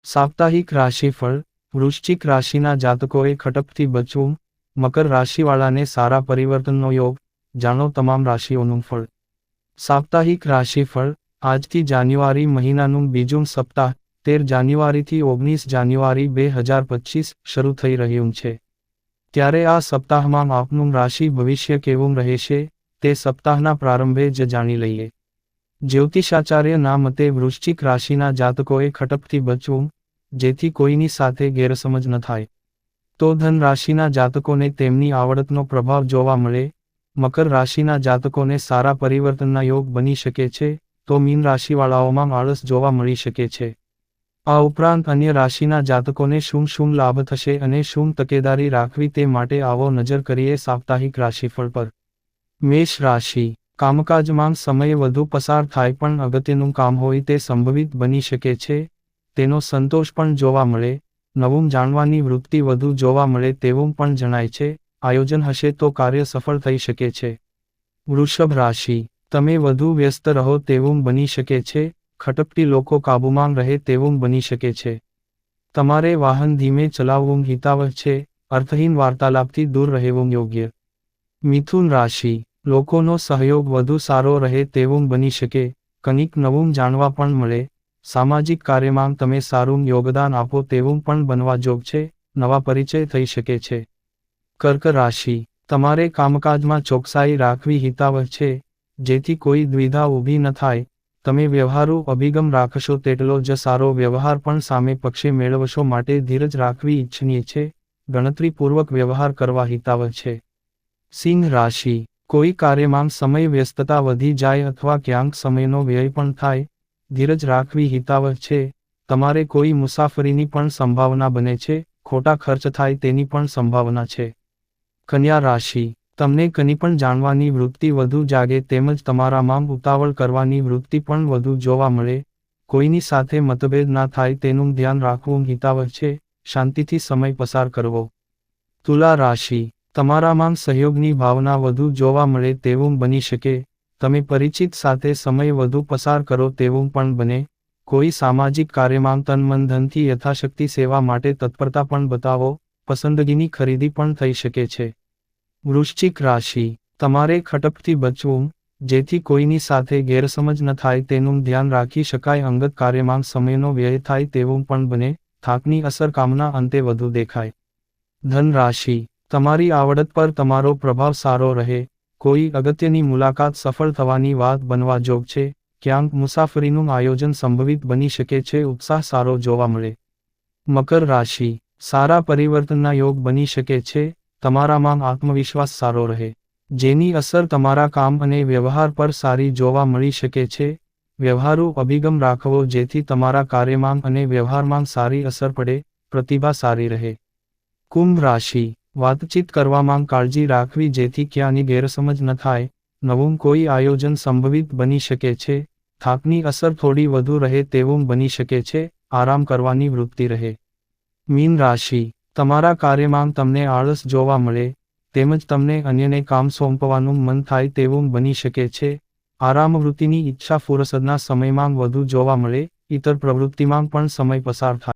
સાપ્તાહિક રાશિફળ. વૃશ્ચિક રાશિના જાતકોએ ખટપથી બચવું. મકર રાશિવાળાને સારા પરિવર્તનનો યોગ. જાણો તમામ રાશિઓનું ફળ. સાપ્તાહિક રાશિફળ. આજથી જાન્યુઆરી મહિનાનું બીજું સપ્તાહ 13 જાન્યુઆરીથી 19 જાન્યુઆરી 2025 શરૂ થઈ રહ્યું છે. ત્યારે આ સપ્તાહમાં આપનું રાશિ ભવિષ્ય કેવું રહેશે તે સપ્તાહના પ્રારંભે જ જાણી લઈએ. જ્યોતિષાચાર્યના મતે વૃશ્ચિક રાશિના જાતકોએ ખટપથી બચવું, જેથી કોઈની સાથે ગેરસમજ ન થાય. તો ધન રાશિના જાતકોને તેમની આવડતનો પ્રભાવ જોવા મળે. મકર રાશિના જાતકોને સારા પરિવર્તનના યોગ બની શકે છે, તો મીન રાશિવાળાઓમાં આળસ જોવા મળી શકે છે. આ ઉપરાંત અન્ય રાશિના જાતકોને શું લાભ થશે અને શું તકેદારી રાખવી તે માટે આવો નજર કરીએ સાપ્તાહિક રાશિફળ પર. મેષ રાશિ. કામકાજમાં સમય વધુ પસાર થાય પણ અગત્યનું કામ હોય તે સંભવિત બની શકે છે. તેનો સંતોષ પણ જોવા મળે. નવું જાણવાની વૃત્તિ વધુ જોવા મળે તેવું પણ જણાય છે. આયોજન હશે તો કાર્ય સફળ થઈ શકે છે. વૃષભ રાશિ. તમે વધુ વ્યસ્ત રહો તેવું બની શકે છે. ખટપટી લોકો કાબૂમાં રહે તેવું બની શકે છે. તમારે વાહન ધીમે ચલાવવું હિતાવહ છે. અર્થહીન વાર્તાલાપથી દૂર રહેવું યોગ્ય. મિથુન રાશિ. લોકોનો સહયોગ વધુ સારો રહે તેવું બની શકે. કંઈક નવું જાણવા પણ મળે. સામાજિક કાર્યમાં તમે સારું યોગદાન આપો તેવું પણ બનવા જોગ છે. નવા પરિચય થઈ શકે છે. કર્ક રાશિ. તમારે કામકાજમાં ચોકસાઈ રાખવી હિતાવહ છે, જેથી કોઈ દ્વિધા ઊભી ન થાય. તમે વ્યવહારુ અભિગમ રાખશો તેટલો જ સારો વ્યવહાર પણ સામે પક્ષે મેળવશો, માટે ધીરજ રાખવી ઇચ્છનીય છે. ગણતરીપૂર્વક વ્યવહાર કરવા હિતાવહ છે. સિંહ રાશિ. કોઈ કાર્યમાં સમય વ્યસ્તતા વધી જાય અથવા ક્યાંક સમયનો વ્યય પણ થાય. ધીરજ રાખવી હિતાવહ છે. તમારે કોઈ મુસાફરીની પણ સંભાવના બને છે. ખોટા ખર્ચ થાય તેની પણ સંભાવના છે. કન્યા રાશિ. તમને કંઈ પણ જાણવાની વૃત્તિ વધુ જાગે તેમજ તમારામાં ઉતાવળ કરવાની વૃત્તિ પણ વધુ જોવા મળે. કોઈની સાથે મતભેદ ના થાય તેનું ધ્યાન રાખવું હિતાવહ છે. શાંતિથી સમય પસાર કરવો. તુલા રાશિ. તમારામાં સહયોગની ભાવના વધુ જોવા મળે તેવું બની શકે. તમે પરિચિત સાથે સમય વધુ પસાર કરો તેવું પણ બને. કોઈ સામાજિક કાર્યમાં તન મન ધનથી યથાશક્તિ સેવા માટે તત્પરતા પણ બતાવો. પસંદગીની ખરીદી પણ થઈ શકે છે. વૃશ્ચિક રાશિ. તમારે ખટપથી બચવું, જેથી કોઈની સાથે ગેરસમજ ન થાય તેનું ધ્યાન રાખી શકાય. અંગત કાર્યમાં સમયનો વ્યય થાય તેવું પણ બને. થાકની અસર કામના અંતે વધુ દેખાય. ધન રાશિ. તમારી આવડત પર તમારો પ્રભાવ સારો રહે. કોઈ અગત્યની મુલાકાત સફળ થવાની વાત બનવા જોગ છે. ક્યાંક મુસાફરીનું આયોજન સંભવિત બની શકે છે. ઉત્સાહ સારો જોવા મળે. મકર રાશિ. સારા પરિવર્તનના યોગ બની શકે છે. તમારામાં આત્મવિશ્વાસ સારો રહે, જેની અસર તમારા કામ અને વ્યવહાર પર સારી જોવા મળી શકે છે. વ્યવહારુ અભિગમ રાખવો જેથી તમારા કાર્યમાં અને વ્યવહારમાં સારી અસર પડે. પ્રતિભા સારી રહે. કુંભ રાશિ. વાતચીત કરવામાં કાળજી રાખવી જેથી ક્યાંની ગેરસમજ ન થાય. નવું કોઈ આયોજન સંભવિત બની શકે છે. થાકની અસર થોડી વધુ રહે તેવું બની શકે છે. આરામ કરવાની વૃત્તિ રહે. મીન રાશિ. તમારા કાર્યમાં તમને આળસ જોવા મળે, તેમજ તમને અન્યને કામ સોંપવાનું મન થાય તેવું બની શકે છે. આરામવૃત્તિની ઈચ્છા ફુરસદના સમયમાં વધુ જોવા મળે. ઇતર પ્રવૃત્તિમાં પણ સમય પસાર થાય.